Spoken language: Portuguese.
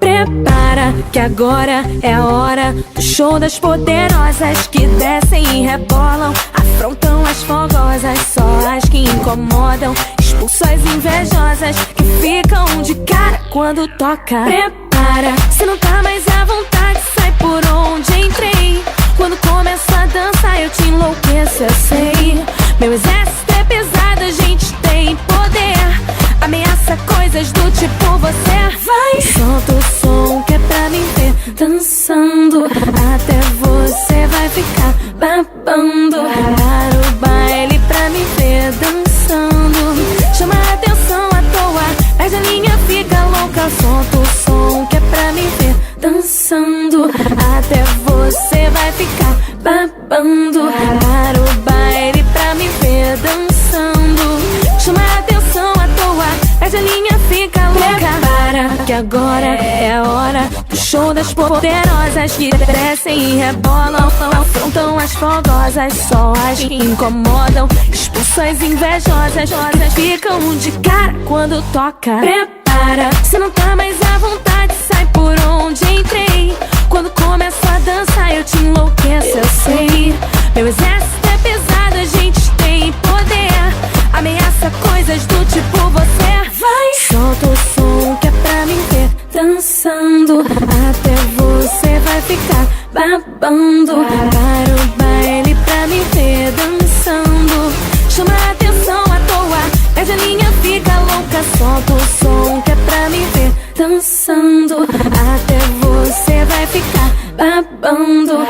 Prepara que agora é a hora do show das poderosas que descem e rebolam, afrontam as fogosas, só as que incomodam, expulsam as invejosas que ficam de cara quando toca. Prepara, se não tá mais à vontade, sai por onde entrei. Quando começo a dançar eu te enlouqueço, eu sei. Meu exército é pesado, a gente tem poder, ameaça coisas do tipo você. Vai, solta o som que é pra me ver dançando, até você vai ficar babando. Para o baile pra me ver dançando, chama a atenção à toa, perde a linha, fica louca. Solta o som que é pra me ver dançando, até você vai ficar babando. Para o baile pra me ver dançando, chama a atenção à toa, perde a linha, fica louca. Prepara que agora é a hora do show das poderosas que descem e rebolam, afrontam as fogosas, só as que incomodam, expulsam as invejosas, ficam de cara quando toca. Prepara, se não tá mais à vontade, sai por onde entrei. Quando começo a dançar eu te enlouqueço, eu sei. Meu exército é pesado, a gente tem poder, ameaça coisas do tipo você. Vai, solta o som que é pra me ver dançando, até você vai ficar babando. Para o baile pra me ver dançando, chama a atenção à toa, perde a linha, fica louca. Solta o som que é pra me ver dançando, até você vai ficar babando.